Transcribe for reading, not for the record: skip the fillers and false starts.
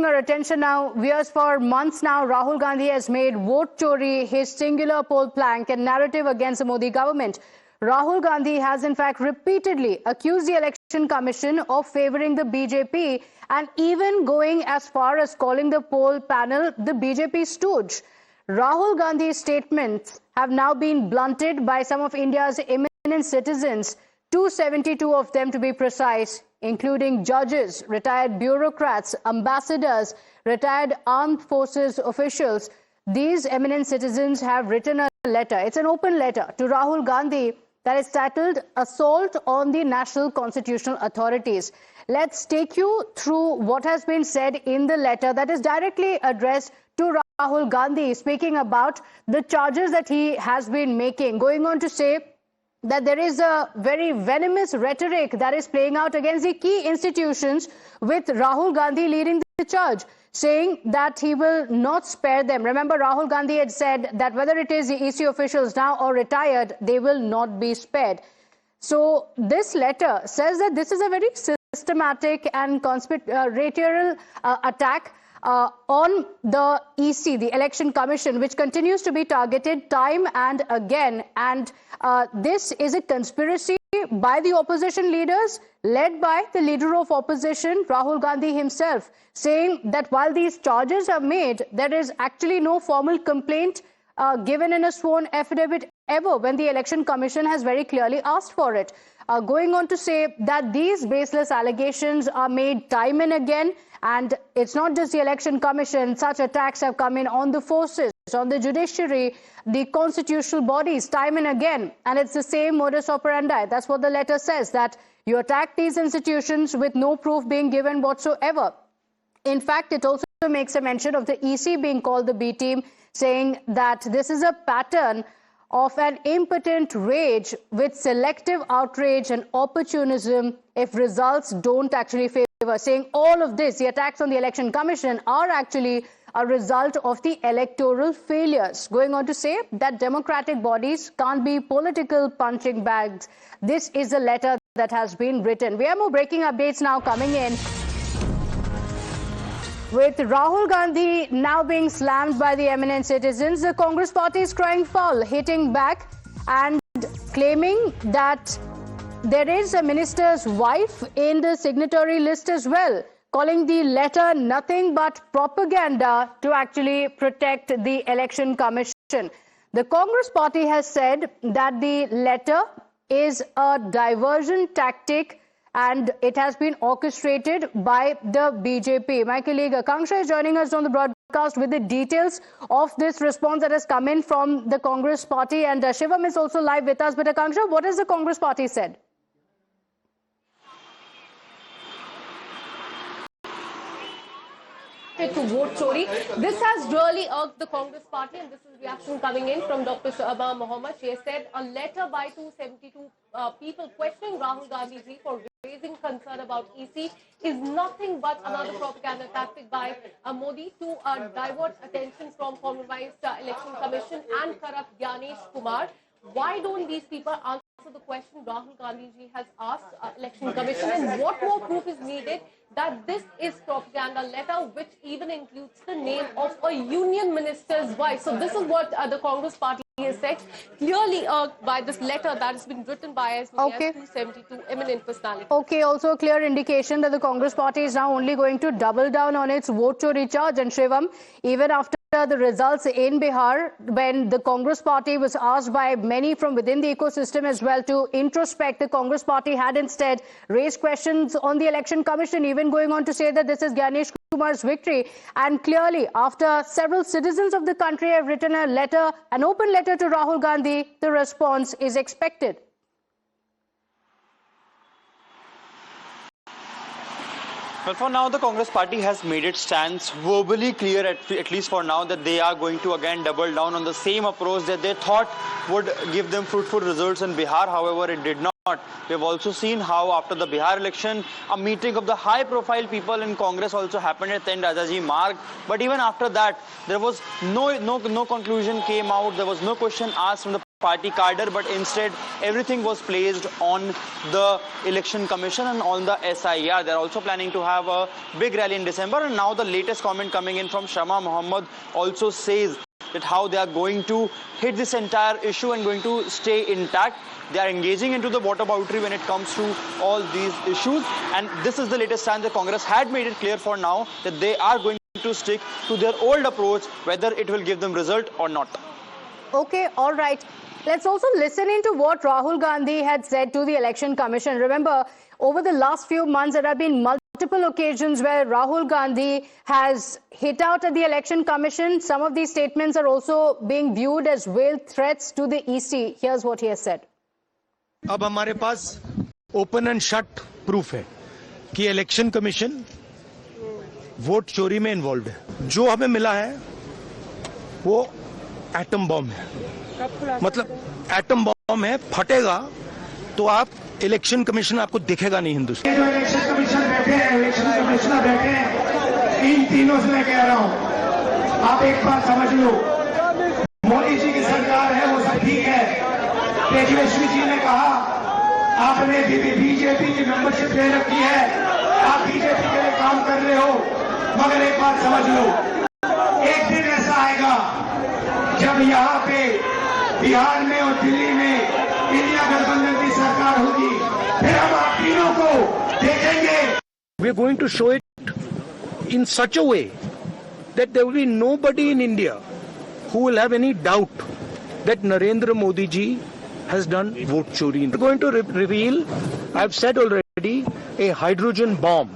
Our attention now, viewers, for months now, Rahul Gandhi has made vote chori his singular poll plank and narrative against the Modi government. Rahul Gandhi has in fact repeatedly accused the Election Commission of favouring the BJP and even going as far as calling the poll panel the BJP stooge. Rahul Gandhi's statements have now been blunted by some of India's eminent citizens, 272 of them to be precise, including judges, retired bureaucrats, ambassadors, retired armed forces officials. These eminent citizens have written a letter. It's an open letter to Rahul Gandhi that is titled Assault on the National Constitutional Authorities. Let's take you through what has been said in the letter that is directly addressed to Rahul Gandhi, speaking about the charges that he has been making, going on to say that there is a very venomous rhetoric that is playing out against the key institutions, with Rahul Gandhi leading the charge, saying that he will not spare them. Remember, Rahul Gandhi had said that whether it is the EC officials now or retired, they will not be spared. So this letter says that this is a very systematic and conspiratorial attack on the EC, the Election Commission, which continues to be targeted time and again. And this is a conspiracy by the opposition leaders, led by the leader of opposition, Rahul Gandhi himself, saying that while these charges are made, there is actually no formal complaint given in a sworn affidavit ever, when the Election Commission has very clearly asked for it. Going on to say that these baseless allegations are made time and again, and it's not just the Election Commission. Such attacks have come in on the forces, on the judiciary, the constitutional bodies, time and again. And it's the same modus operandi. That's what the letter says, that you attack these institutions with no proof being given whatsoever. In fact, it also makes a mention of the EC being called the B team, saying that this is a pattern of an impotent rage with selective outrage and opportunism if results don't actually favor. Saying all of this, the attacks on the Election Commission, are actually a result of the electoral failures. Going on to say that democratic bodies can't be political punching bags. This is a letter that has been written. We have more breaking updates now coming in, with Rahul Gandhi now being slammed by the eminent citizens. The Congress party is crying foul, hitting back and claiming that there is a minister's wife in the signatory list as well, calling the letter nothing but propaganda to actually protect the Election Commission. The Congress party has said that the letter is a diversion tactic and it has been orchestrated by the BJP. My colleague Akanksha is joining us on the broadcast with the details of this response that has come in from the Congress party, and Shivam is also live with us. But Akanksha, what has the Congress party said? To vote chori. This has really irked the Congress party, and this is reaction coming in from Dr. Shahaba Mohammed. She has said a letter by 272 people questioning Rahul Gandhi ji for raising concern about EC is nothing but another propaganda tactic by Modi to divert attention from compromised Election Commission and corrupt Gyanesh Kumar. Why don't these people answer the question Rahul Gandhi ji has asked Election Commission, and what more proof is needed that this is propaganda letter, which even includes the name of a union minister's wife? So this is what the Congress party has said, clearly by this letter that has been written by as many as 272 eminent personalities. Okay, also a clear indication that the Congress party is now only going to double down on its vote chori charge. And Shivam, even after the results in Bihar, when the Congress party was asked by many from within the ecosystem as well to introspect, the Congress party had instead raised questions on the Election Commission, even going on to say that this is Gyanesh Kumar's victory. And clearly, after several citizens of the country have written a letter, an open letter to Rahul Gandhi, the response is expected. Well, for now, the Congress party has made its stance verbally clear, at least for now, that they are going to again double down on the same approach that they thought would give them fruitful results in Bihar. However, it did not. We have also seen how after the Bihar election, a meeting of the high-profile people in Congress also happened at Ten Rajaji Marg. But even after that, there was no conclusion came out. There was no question asked from the party cadre, but instead everything was placed on the Election Commission and on the SIR. They're also planning to have a big rally in December, and now the latest comment coming in from Shama Mohammed also says that how they are going to hit this entire issue and going to stay intact. They are engaging into the whataboutery when it comes to all these issues, and this is the latest stand. The Congress had made it clear for now that they are going to stick to their old approach, whether it will give them result or not. Okay, all right. Let's also listen into what Rahul Gandhi had said to the Election Commission. Remember, over the last few months, there have been multiple occasions where Rahul Gandhi has hit out at the Election Commission. Some of these statements are also being viewed as veiled threats to the EC. Here's what he has said. अब हमारे पास open and shut proof है कि election commission vote चोरी में involve है। जो हमें मिला है वो एटम बॉम्ब है, मतलब एटम बॉम्ब है, फटेगा तो आप इलेक्शन कमीशन आपको दिखेगा नहीं हिंदुस्तान। जो इलेक्शन कमीशन बैठे हैं, इलेक्शन कमिश्नर बैठे हैं, इन तीनों से मैं कह रहा हूं, आप एक बात समझ लो, मोदी जी की सरकार है वो सब ठीक है। तेजस्वी जी ने कहा आपने बीजेपी की मेंबरशिप ले रखी है, आप बीजेपी के लिए काम कर रहे हो, मगर एक बात समझ लो, एक दिन ऐसा आएगा जब यहाँ पे बिहार में और दिल्ली में इंडिया गठबंधन की सरकार होगी, फिर हम आप तीनों को देखेंगे। We are going to show it in such a way that there will be nobody in India who will have any doubt that Narendra Modi ji has done vote chori. We are going to reveal, I have said already, a hydrogen bomb